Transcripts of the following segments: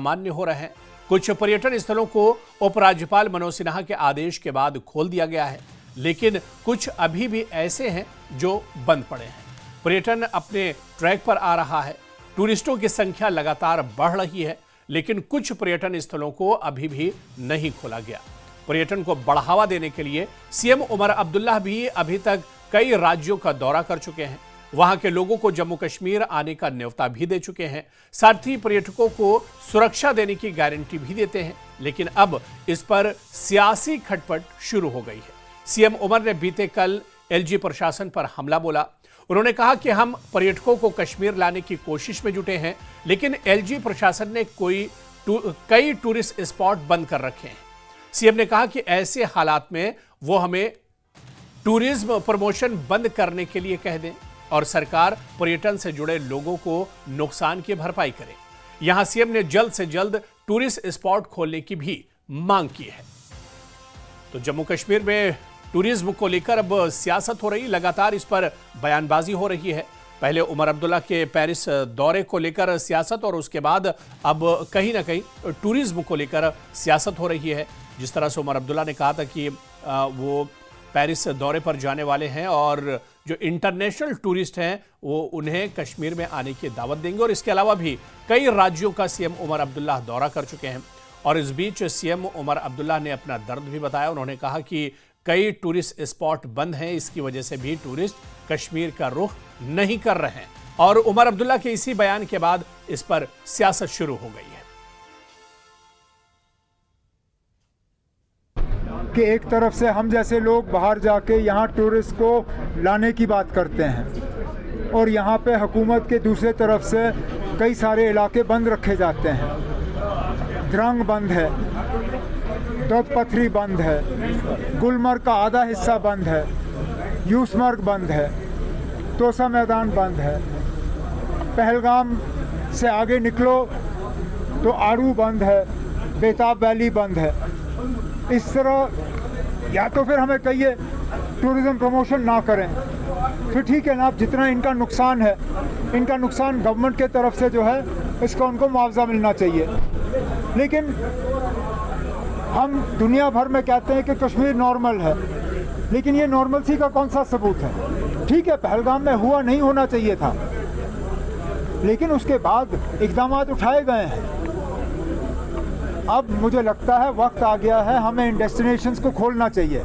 अमान्य हो रहे हैं। कुछ पर्यटन स्थलों को उपराज्यपाल मनोज सिन्हा के आदेश के बाद खोल दिया गया है, लेकिन कुछ अभी भी ऐसे हैं जो बंद पड़े हैं। पर्यटन अपने ट्रैक पर आ रहा है, टूरिस्टों की संख्या लगातार बढ़ रही है, लेकिन कुछ पर्यटन स्थलों को अभी भी नहीं खोला गया। पर्यटन को बढ़ावा देने के लिए सीएम उमर अब्दुल्ला भी अभी तक कई राज्यों का दौरा कर चुके हैं। वहां के लोगों को जम्मू कश्मीर आने का न्योता भी दे चुके हैं, साथ ही पर्यटकों को सुरक्षा देने की गारंटी भी देते हैं। लेकिन अब इस पर सियासी खटपट शुरू हो गई है। सीएम उमर ने बीते कल एलजी प्रशासन पर हमला बोला। उन्होंने कहा कि हम पर्यटकों को कश्मीर लाने की कोशिश में जुटे हैं, लेकिन एलजी प्रशासन ने कई टूरिस्ट स्पॉट बंद कर रखे हैं। सीएम ने कहा कि ऐसे हालात में वो हमें टूरिज्म प्रमोशन बंद करने के लिए कह दें और सरकार पर्यटन से जुड़े लोगों को नुकसान की भरपाई करे। यहां सीएम ने जल्द से जल्द टूरिस्ट स्पॉट खोलने की भी मांग की है। तो जम्मू कश्मीर में टूरिज्म को लेकर अब सियासत हो रही, लगातार इस पर बयानबाजी हो रही है। पहले उमर अब्दुल्ला के पेरिस दौरे को लेकर सियासत और उसके बाद अब कहीं ना कहीं टूरिज्म को लेकर सियासत हो रही है। जिस तरह से उमर अब्दुल्ला ने कहा था कि वो पेरिस दौरे पर जाने वाले हैं और जो इंटरनेशनल टूरिस्ट हैं वो उन्हें कश्मीर में आने की दावत देंगे। और इसके अलावा भी कई राज्यों का सीएम उमर अब्दुल्ला दौरा कर चुके हैं। और इस बीच सीएम उमर अब्दुल्ला ने अपना दर्द भी बताया। उन्होंने कहा कि कई टूरिस्ट स्पॉट बंद हैं, इसकी वजह से भी टूरिस्ट कश्मीर का रुख नहीं कर रहे हैं। और उमर अब्दुल्ला के इसी बयान के बाद इस पर सियासत शुरू हो गई है कि एक तरफ से हम जैसे लोग बाहर जाके यहाँ टूरिस्ट को लाने की बात करते हैं और यहाँ पे हुकूमत के दूसरे तरफ से कई सारे इलाके बंद रखे जाते हैं। द्रंग बंद है, दुध पथरी बंद है, गुलमर्ग का आधा हिस्सा बंद है, यूसमर्ग बंद है, तोसा मैदान बंद है, पहलगाम से आगे निकलो तो आड़ू बंद है, बेताब वैली बंद है। इस तरह या तो फिर हमें कहिए टूरिज़्म प्रमोशन ना करें, फिर ठीक है ना, जितना इनका नुकसान है, इनका नुकसान गवर्नमेंट के तरफ से जो है इसका उनको मुआवजा मिलना चाहिए। लेकिन हम दुनिया भर में कहते हैं कि कश्मीर नॉर्मल है, लेकिन ये नॉर्मलसी का कौन सा सबूत है? ठीक है, पहलगाम में हुआ नहीं होना चाहिए था, लेकिन उसके बाद इक़दाम उठाए गए हैं। अब मुझे लगता है वक्त आ गया है, हमें इन डेस्टिनेशंस को खोलना चाहिए।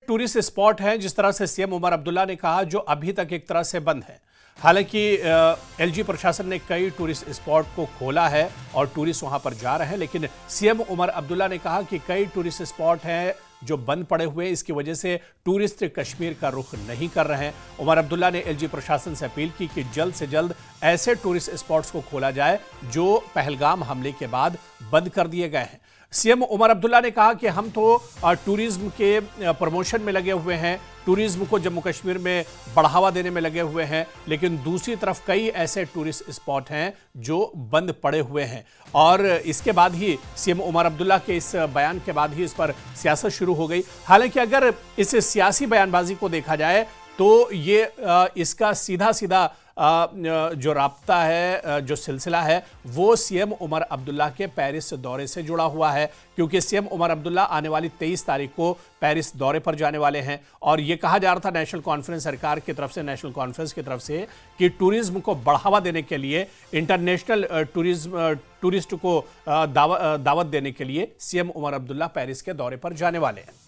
टूरिस्ट स्पॉट हैं, जिस तरह से सीएम उमर अब्दुल्ला ने कहा, जो अभी तक एक तरह से बंद है। हालांकि एलजी प्रशासन ने कई टूरिस्ट स्पॉट को खोला है और टूरिस्ट वहां पर जा रहे हैं, लेकिन सीएम उमर अब्दुल्ला ने कहा कि कई टूरिस्ट स्पॉट हैं जो बंद पड़े हुए हैं, इसकी वजह से टूरिस्ट कश्मीर का रुख नहीं कर रहे हैं। उमर अब्दुल्ला ने एलजी प्रशासन से अपील की कि जल्द से जल्द ऐसे टूरिस्ट स्पॉट्स को खोला जाए जो पहलगाम हमले के बाद बंद कर दिए गए हैं। सीएम उमर अब्दुल्ला ने कहा कि हम तो टूरिज्म के प्रमोशन में लगे हुए हैं, टूरिज्म को जम्मू कश्मीर में बढ़ावा देने में लगे हुए हैं, लेकिन दूसरी तरफ कई ऐसे टूरिस्ट स्पॉट हैं जो बंद पड़े हुए हैं। और इसके बाद ही सीएम उमर अब्दुल्ला के इस बयान के बाद ही इस पर सियासत शुरू हो गई। हालांकि अगर इस सियासी बयानबाजी को देखा जाए तो ये इसका सीधा सीधा जो राब्ता है, जो सिलसिला है, वो सीएम उमर अब्दुल्ला के पेरिस दौरे से जुड़ा हुआ है, क्योंकि सीएम उमर अब्दुल्ला आने वाली 23 तारीख को पेरिस दौरे पर जाने वाले हैं। और ये कहा जा रहा था नेशनल कॉन्फ्रेंस सरकार की तरफ से, नेशनल कॉन्फ्रेंस की तरफ से, कि टूरिज्म को बढ़ावा देने के लिए, इंटरनेशनल टूरिस्ट को दावत देने के लिए सीएम उमर अब्दुल्ला पेरिस के दौरे पर जाने वाले हैं।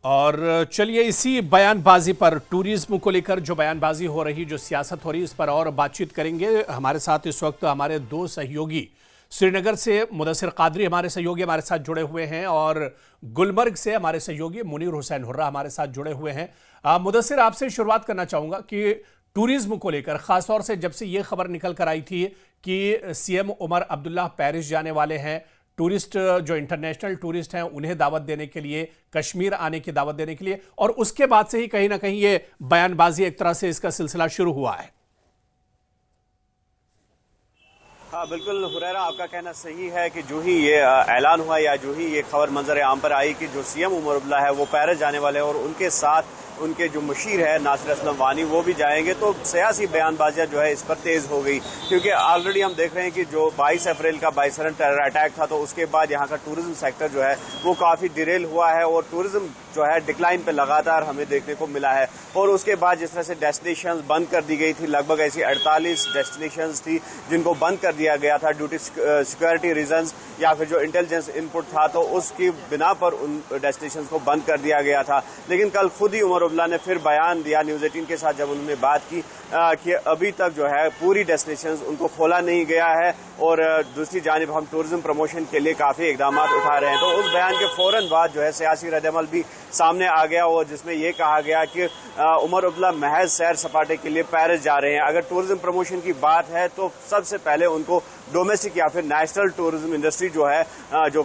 और चलिए इसी बयानबाजी पर, टूरिज्म को लेकर जो बयानबाजी हो रही, जो सियासत हो रही, इस पर और बातचीत करेंगे। हमारे साथ इस वक्त हमारे दो सहयोगी, श्रीनगर से मुदस्सिर कादरी हमारे सहयोगी हमारे साथ जुड़े हुए हैं और गुलमर्ग से हमारे सहयोगी मुनीर हुसैन हुर्रा हमारे साथ जुड़े हुए हैं। मुदस्सिर, आपसे शुरुआत करना चाहूंगा कि टूरिज्म को लेकर, खासतौर से जब से ये खबर निकल कर आई थी कि सीएम उमर अब्दुल्ला पेरिस जाने वाले हैं, टूरिस्ट जो इंटरनेशनल टूरिस्ट हैं उन्हें दावत देने के लिए, कश्मीर आने की दावत देने के लिए, और उसके बाद से ही कहीं ना कहीं ये बयानबाजी एक तरह से इसका सिलसिला शुरू हुआ है। हाँ बिल्कुल हुरैरा, आपका कहना सही है कि जो ही ये ऐलान हुआ या जो ही ये खबर मंजर आम पर आई कि जो सीएम उमर अब्दुल्ला है वो पेरिस जाने वाले हैं और उनके साथ उनके जो मुशीर है नासिर असलम वानी वो भी जाएंगे, तो सियासी बयानबाजियां जो है इस पर तेज हो गई, क्योंकि ऑलरेडी हम देख रहे हैं कि जो 22 अप्रैल का बाइसरन टेरर अटैक था तो उसके बाद यहाँ का टूरिज्म सेक्टर जो है वो काफी डिरेल हुआ है और टूरिज्म जो है डिक्लाइन पे लगातार हमें देखने को मिला है। और उसके बाद जिस तरह से डेस्टिनेशंस बंद कर दी गई थी, लगभग ऐसी 48 डेस्टिनेशंस थी जिनको बंद कर दिया गया था ड्यू टू सिक्योरिटी रीजंस या फिर जो इंटेलिजेंस इनपुट था, तो उसकी बिना पर उन डेस्टिनेशंस को बंद कर दिया गया था। लेकिन कल खुद ही उमर अब्दुल्ला ने फिर बयान दिया न्यूज 18 के साथ जब उन्होंने बात की कि अभी तक जो है पूरी डेस्टिनेशंस उनको खोला नहीं गया है और दूसरी जानिब हम टूरिज्म प्रमोशन के लिए काफी इकदाम उठा रहे हैं। तो उस बयान के फौरन बाद जो है सियासी रद्दअमल भी सामने आ गया और जिसमें यह कहा गया कि उमर अब्दुल्ला महज सैर सपाटे के लिए पेरिस जा रहे हैं। अगर टूरिज्म प्रमोशन की बात है तो सबसे पहले उनको डोमेस्टिक या फिर नेशनल टूरिज्म इंडस्ट्री जो है जो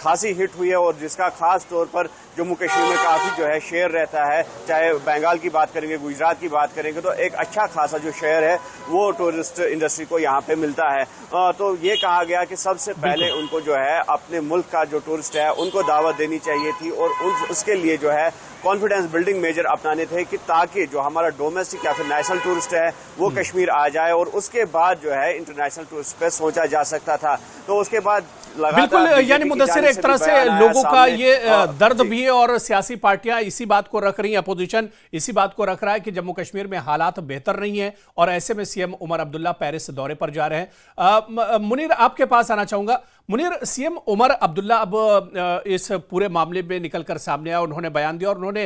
खासी हिट हुई है और जिसका खास तौर पर जम्मू कश्मीर में काफी जो है शेयर रहता है, चाहे बंगाल की बात करेंगे, गुजरात की बात करेंगे, तो एक अच्छा खासा जो शेयर है वो टूरिस्ट इंडस्ट्री को यहाँ पे मिलता है। तो ये कहा गया कि सबसे पहले उनको जो है अपने मुल्क का जो टूरिस्ट है उनको दावत देनी चाहिए थी और उसके लिए जो है कॉन्फिडेंस बिल्डिंग मेजर अपनाने थे कि ताकि जो हमारा डोमेस्टिक या फिर नेशनल टूरिस्ट है वो कश्मीर आ जाए और उसके बाद जो है इंटरनेशनल टूरिस्ट पे सोचा जा सकता था। तो उसके बाद बिल्कुल, यानी मुदस्सिर एक तरह से लोगों का ये दर्द भी है और सियासी पार्टियां इसी बात को रख रही हैं, अपोजिशन इसी बात को रख रहा है कि जम्मू कश्मीर में हालात बेहतर नहीं है और ऐसे में सीएम उमर अब्दुल्ला पेरिस दौरे पर जा रहे हैं। मुनीर, आपके पास आना चाहूंगा। मुनीर, सीएम उमर अब्दुल्ला अब इस पूरे मामले में निकलकर सामने आया, उन्होंने बयान दिया और उन्होंने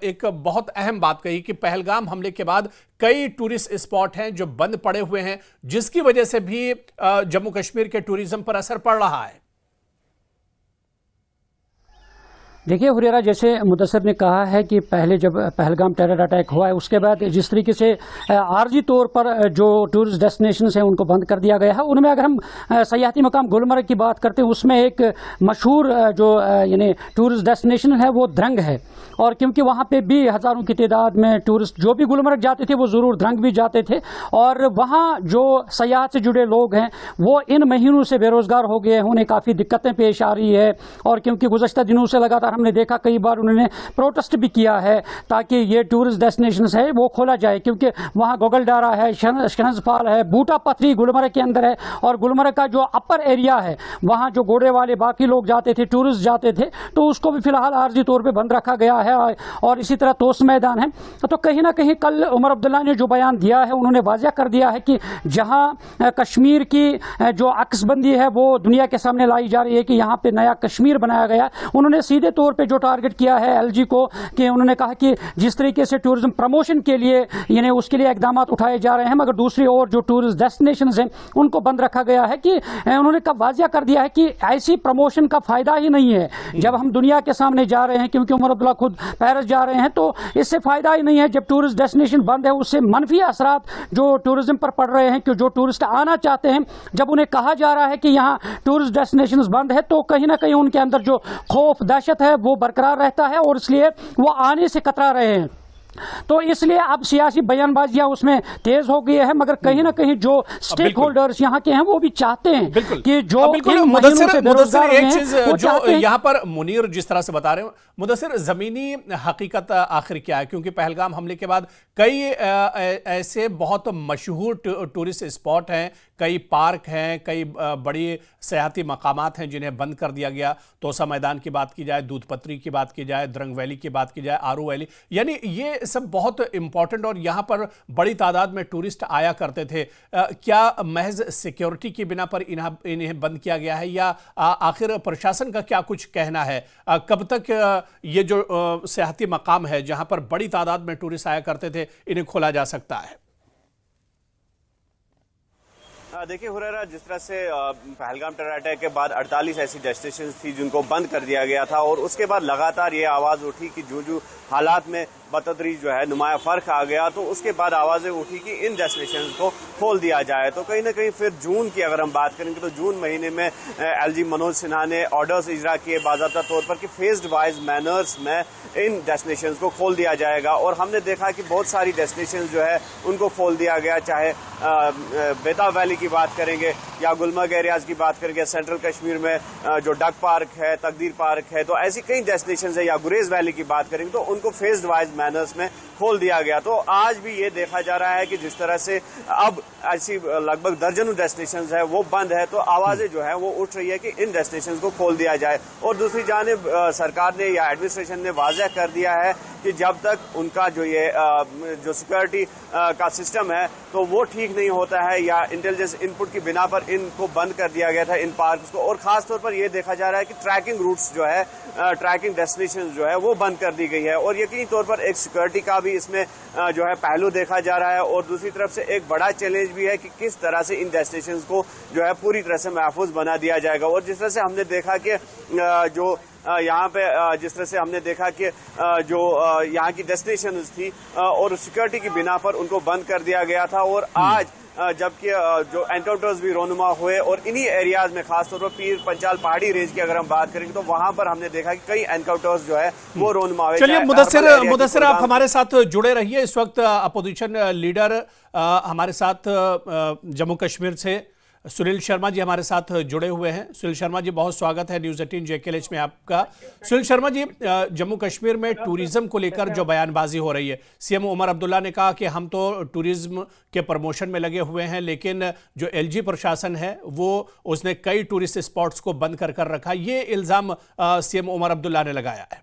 एक बहुत अहम बात कही कि पहलगाम हमले के बाद कई टूरिस्ट स्पॉट हैं जो बंद पड़े हुए हैं, जिसकी वजह से भी जम्मू कश्मीर के टूरिज्म पर असर पड़ रहा है। देखिए हुरैरा, जैसे मुदस्सिर ने कहा है कि पहले जब पहलगाम टेरर अटैक हुआ है उसके बाद जिस तरीके से आर्जी तौर पर जो टूरिस्ट डेस्टिनेशन हैं उनको बंद कर दिया गया है, उनमें अगर हम सयाहती मकाम गुलमर्ग की बात करते हैं उसमें एक मशहूर जो यानी टूरिस्ट डेस्टिनेशन है वो द्रंग है। और क्योंकि वहाँ पे भी हज़ारों की तादाद में टूरिस्ट जो भी गुलमर्ग जाते थे वो ज़रूर द्रंग भी जाते थे और वहाँ जो सयाहत से जुड़े लोग हैं वो इन महीनों से बेरोज़गार हो गए हैं, उन्हें काफ़ी दिक्कतें पेश आ रही है। और क्योंकि गुज़श्ता दिनों से लगातार हमने देखा कई बार उन्होंने प्रोटेस्ट भी किया है ताकि ये टूरिस्ट डेस्टिनेशन है वो खोला जाए, क्योंकि वहाँ गोगलडारा है, शहनजफाल है, बूटा पथरी गुलमर्ग के अंदर है और गुलमर्ग का जो अपर एरिया है वहाँ जो घोड़े वाले बाकी लोग जाते थे, टूरिस्ट जाते थे, तो उसको भी फिलहाल आर्जी तौर पर बंद रखा गया है। और इसी तरह तोस मैदान है। तो कहीं ना कहीं कल उमर अब्दुल्ला ने जो बयान दिया है उन्होंने वाज़ह कर दिया है कि जहां कश्मीर की जो अक्सबंदी है वो दुनिया के सामने लाई जा रही है कि यहाँ पे नया कश्मीर बनाया गया। उन्होंने सीधे तौर पे जो टारगेट किया है एलजी को कि उन्होंने कहा कि जिस तरीके से टूरिज्म प्रमोशन के लिए यानी उसके लिए इकदाम उठाए जा रहे हैं, मगर दूसरी ओर जो टूरिस्ट डेस्टिनेशंस हैं उनको बंद रखा गया है कि उन्होंने कब वाज़ह कर दिया है कि ऐसी प्रमोशन का फायदा ही नहीं है जब हम दुनिया के सामने जा रहे हैं, क्योंकि उमर अब्दुल्ला खुद पेरिस जा रहे हैं तो इससे फायदा ही नहीं है। जब टूरिस्ट डेस्टिनेशन बंद है उससे मनफी असरात जो टूरिज्म पर पड़ रहे हैं कि जो टूरिस्ट आना चाहते हैं, जब उन्हें कहा जा रहा है कि यहाँ टूरिस्ट डेस्टिनेशन बंद है तो कहीं ना कहीं उनके अंदर जो खौफ दहशत है वो बरकरार रहता है और इसलिए वो आने से कतरा रहे हैं। तो इसलिए अब सियासी बयानबाजियां उसमें तेज हो गई है, मगर कहीं ना कहीं जो स्टेक होल्डर्स यहाँ के हैं वो भी चाहते हैं कि जो मुदस्सिर एक चीज जो यहाँ पर मुनीर जिस तरह से बता रहे हो, मुदस्सिर जमीनी हकीकत आखिर क्या है? क्योंकि पहलगाम हमले के बाद कई ऐसे बहुत मशहूर टूरिस्ट स्पॉट हैं, कई पार्क हैं, कई बड़ी सयाहती मकामात हैं जिन्हें बंद कर दिया गया। तोसा मैदान की बात की जाए, दूध पत्री की बात की जाए, द्रंग वैली की बात की जाए, आरू वैली, यानी ये सब बहुत इंपॉर्टेंट और यहाँ पर बड़ी तादाद में टूरिस्ट आया करते थे। क्या महज सिक्योरिटी की बिना पर इन्हें बंद किया गया है या आखिर प्रशासन का क्या कुछ कहना है? कब तक ये जो सयाहती मकाम है जहाँ पर बड़ी तादाद में टूरिस्ट आया करते थे इन्हें खोला जा सकता है? देखिए हुरैरा, जिस तरह से पहलगाम टेरर अटैक के बाद 48 ऐसी डेस्टिनेशन थी जिनको बंद कर दिया गया था और उसके बाद लगातार ये आवाज उठी कि जो हालात में बतदरीज जो है नुमाया फर्क आ गया, तो उसके बाद आवाजें उठी कि इन डेस्टिनेशन को खोल दिया जाए। तो कहीं ना कहीं फिर जून की अगर हम बात करेंगे तो जून महीने में एलजी मनोज सिन्हा ने ऑर्डर्स इजरा किए बाज़ाब्ता तौर पर कि फेज्ड वाइज मैनर्स में इन डेस्टिनेशन को खोल दिया जाएगा और हमने देखा कि बहुत सारी डेस्टिनेशन जो है उनको खोल दिया गया। चाहे बेताब वैली की बात करेंगे या गुलमर्ग एरियाज की बात करेंगे, सेंट्रल कश्मीर में जो डक पार्क है, तकदीर पार्क है, तो ऐसी कई डेस्टिनेशन है, या गुरेज वैली की बात करेंगे तो उनको फेज्ड वाइज मैनर्स में खोल दिया गया। तो आज भी ये देखा जा रहा है कि जिस तरह से अब ऐसी लगभग दर्जनों डेस्टिनेशन है वो बंद है, तो आवाजें जो है वो उठ रही है कि इन डेस्टिनेशन को खोल दिया जाए। और दूसरी जानिब सरकार ने या एडमिनिस्ट्रेशन ने वाज़ेह कर दिया है कि जब तक उनका जो सिक्योरिटी का सिस्टम है तो वो ठीक नहीं होता है या इंटेलिजेंस इनपुट की बिना पर इनको बंद कर दिया गया था इन पार्क्स को। और खासतौर पर यह देखा जा रहा है कि ट्रैकिंग रूट्स जो है, ट्रैकिंग डेस्टिनेशन जो है वो बंद कर दी गई है। और यकीनी तौर पर एक सिक्योरिटी का भी इसमें जो है पहलू देखा जा रहा है। और दूसरी तरफ से एक बड़ा चैलेंज भी है कि किस तरह से इन डेस्टिनेशन को जो है पूरी तरह से महफूज बना दिया जाएगा। और जिस तरह से हमने देखा कि जो यहाँ पे जिस तरह से हमने देखा कि जो यहाँ की डेस्टिनेशन थी और सिक्योरिटी की बिना पर उनको बंद कर दिया गया था। और आज जबकि जो एनकाउंटर्स भी रोनुमा हुए और इन्हीं एरियाज में खासतौर पर पीर पंचाल पहाड़ी रेंज की अगर हम बात करेंगे तो वहां पर हमने देखा कि कई एनकाउंटर्स जो है वो रोनुमा हुए। चलिए मुदस्सिर आप हमारे साथ जुड़े रहिए। इस वक्त अपोजिशन लीडर हमारे साथ जम्मू कश्मीर से सुनील शर्मा जी हमारे साथ जुड़े हुए हैं। सुनील शर्मा जी, बहुत स्वागत है न्यूज़ 18 JKLH में आपका। सुनील शर्मा जी, जम्मू कश्मीर में टूरिज्म को लेकर जो बयानबाजी हो रही है, सीएम उमर अब्दुल्ला ने कहा कि हम तो टूरिज्म के प्रमोशन में लगे हुए हैं, लेकिन जो LG प्रशासन है वो उसने कई टूरिस्ट स्पॉट्स को बंद कर रखा। ये इल्ज़ाम सीएम उमर अब्दुल्ला ने लगाया है।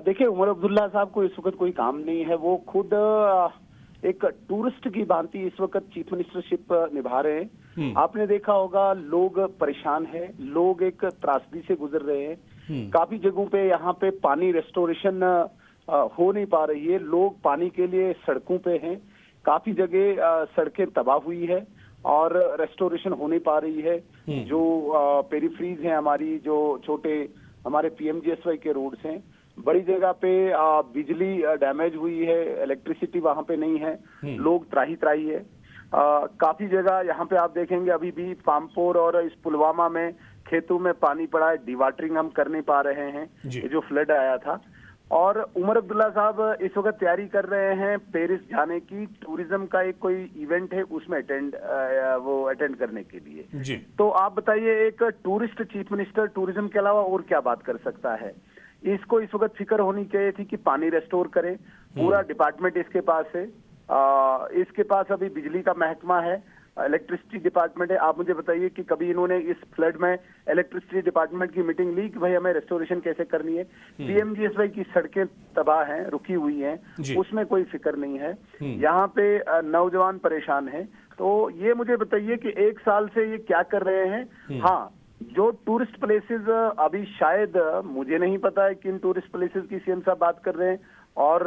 देखिए, उमर अब्दुल्ला साहब को इस वक्त कोई काम नहीं है। वो खुद एक टूरिस्ट की भांति इस वक्त चीफ मिनिस्टरशिप निभा रहे हैं। आपने देखा होगा लोग परेशान हैं, लोग एक त्रासदी से गुजर रहे हैं। काफी जगहों पे यहाँ पे पानी रेस्टोरेशन हो नहीं पा रही है, लोग पानी के लिए सड़कों पे हैं। काफी जगह सड़कें तबाह हुई है और रेस्टोरेशन हो नहीं पा रही है। जो पेरीफ्रीज हैं हमारी, जो छोटे हमारे PMGSY के रोड्स हैं, बड़ी जगह पे बिजली डैमेज हुई है, इलेक्ट्रिसिटी वहां पे नहीं है, लोग त्राही है। काफी जगह यहाँ पे आप देखेंगे अभी भी पामपोर और इस पुलवामा में खेतों में पानी पड़ा है, डिवाटरिंग हम कर नहीं पा रहे हैं, ये जो फ्लड आया था। और उमर अब्दुल्ला साहब इस वक्त तैयारी कर रहे हैं पेरिस जाने की, टूरिज्म का एक कोई इवेंट है उसमें अटेंड करने के लिए जी। तो आप बताइए, एक टूरिस्ट चीफ मिनिस्टर टूरिज्म के अलावा और क्या बात कर सकता है? इसको इस वक्त फिक्र होनी चाहिए थी कि पानी रेस्टोर करें, पूरा डिपार्टमेंट इसके पास है। इसके पास अभी बिजली का महकमा है, इलेक्ट्रिसिटी डिपार्टमेंट है। आप मुझे बताइए कि कभी इन्होंने इस फ्लड में इलेक्ट्रिसिटी डिपार्टमेंट की मीटिंग ली कि भाई हमें रेस्टोरेशन कैसे करनी है? PMGSY की सड़कें तबाह हैं, रुकी हुई हैं, उसमें कोई फिक्र नहीं है। यहाँ पे नौजवान परेशान हैं। तो ये मुझे बताइए कि एक साल से ये क्या कर रहे हैं? हाँ, जो टूरिस्ट प्लेसेस अभी शायद मुझे नहीं पता है किन टूरिस्ट प्लेसेस की सीएम साहब बात कर रहे हैं और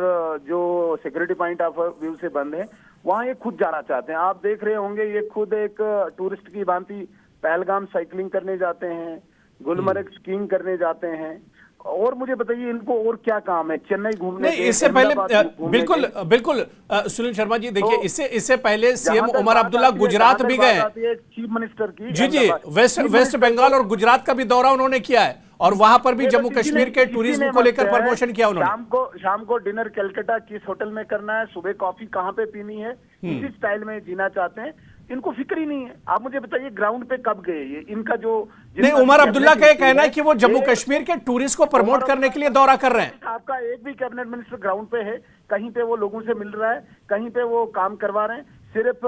जो सिक्योरिटी पॉइंट ऑफ व्यू से बंद है, वहां ये खुद जाना चाहते हैं। आप देख रहे होंगे ये खुद एक टूरिस्ट की भांति पहलगाम साइकिलिंग करने जाते हैं, गुलमर्ग स्कीइंग करने जाते हैं। और मुझे बताइए इनको और क्या काम है? चेन्नई घूमने नहीं, इससे पहले बिल्कुल सुनील शर्मा जी, देखिए इससे पहले सीएम उमर अब्दुल्ला गुजरात भी गए हैं, चीफ मिनिस्टर की जी वेस्ट बंगाल और गुजरात का भी दौरा उन्होंने किया है और वहां पर भी जम्मू कश्मीर के टूरिज्म को लेकर प्रमोशन किया उन्होंने। शाम को डिनर कलकत्ता किस होटल में करना है, सुबह कॉफी कहाँ पे पीनी है, इसी स्टाइल में जीना चाहते हैं। इनको फिक्र ही नहीं है। आप मुझे बताइए ग्राउंड पे कब गए ये? इनका जो नहीं, उमर अब्दुल्ला का ये कहना है कि वो जम्मू कश्मीर के टूरिस्ट को प्रमोट करने के लिए दौरा कर रहे हैं। आपका एक भी कैबिनेट मिनिस्टर ग्राउंड पे है? कहीं पे वो लोगों से मिल रहा है? कहीं पे वो काम करवा रहे हैं? सिर्फ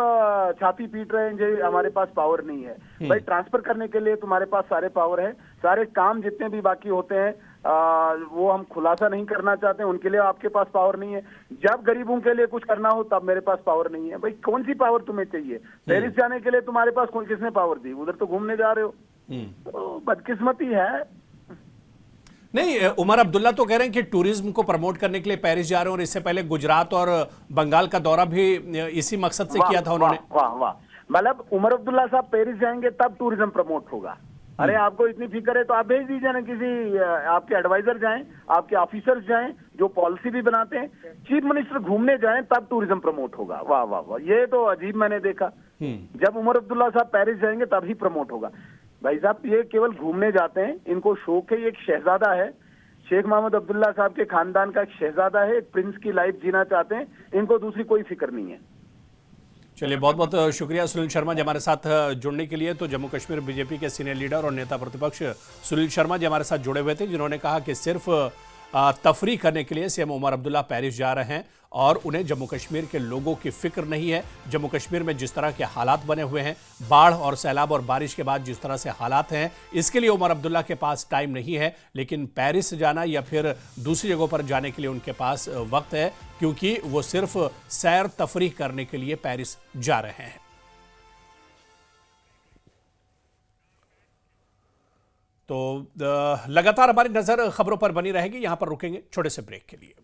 छाती पीट रहे हैं जो हमारे पास पावर नहीं है। भाई ट्रांसफर करने के लिए तुम्हारे पास सारे पावर है, सारे काम जितने भी बाकी होते हैं वो हम खुलासा नहीं करना चाहते हैं, उनके लिए आपके पास पावर नहीं है। जब गरीबों के लिए कुछ करना हो तब मेरे पास पावर नहीं है। भाई कौन सी पावर तुम्हें चाहिए? पेरिस जाने के लिए तुम्हारे पास किसने पावर दी? उधर तो घूमने जा रहे हो। तो बदकिस्मती है। नहीं, उमर अब्दुल्ला तो कह रहे हैं कि टूरिज्म को प्रमोट करने के लिए पेरिस जा रहे हैं और इससे पहले गुजरात और बंगाल का दौरा भी इसी मकसद से किया था उन्होंने। वाह, मतलब उमर अब्दुल्ला साहब पेरिस जाएंगे तब टूरिज्म प्रमोट होगा। अरे आपको इतनी फिक्र है तो आप भेज दीजिए ना, किसी आपके एडवाइजर जाएं, आपके ऑफिसर्स जाएं जो पॉलिसी भी बनाते हैं। चीफ मिनिस्टर घूमने जाएं तब टूरिज्म प्रमोट होगा। वाह वाह वाह, ये तो अजीब मैंने देखा। जब उमर अब्दुल्ला साहब पेरिस जाएंगे तब ही प्रमोट होगा। भाई साहब ये केवल घूमने जाते हैं, इनको शौक है। ये एक शहजादा है, शेख मोहम्मद अब्दुल्ला साहब के खानदान का एक शहजादा है, एक प्रिंस की लाइफ जीना चाहते हैं। इनको दूसरी कोई फिक्र नहीं है। चलिए, बहुत बहुत शुक्रिया सुनील शर्मा जी हमारे साथ जुड़ने के लिए। तो जम्मू कश्मीर बीजेपी के सीनियर लीडर और नेता प्रतिपक्ष सुनील शर्मा जी हमारे साथ जुड़े हुए थे, जिन्होंने कहा कि सिर्फ तफरी करने के लिए सीएम उमर अब्दुल्ला पेरिस जा रहे हैं और उन्हें जम्मू कश्मीर के लोगों की फिक्र नहीं है। जम्मू कश्मीर में जिस तरह के हालात बने हुए हैं, बाढ़ और सैलाब और बारिश के बाद जिस तरह से हालात हैं, इसके लिए उमर अब्दुल्ला के पास टाइम नहीं है। लेकिन पेरिस जाना या फिर दूसरी जगहों पर जाने के लिए उनके पास वक्त है, क्योंकि वो सिर्फ सैर तफरी करने के लिए पेरिस जा रहे हैं। तो लगातार हमारी नजर खबरों पर बनी रहेगी। यहां पर रुकेंगे छोटे से ब्रेक के लिए।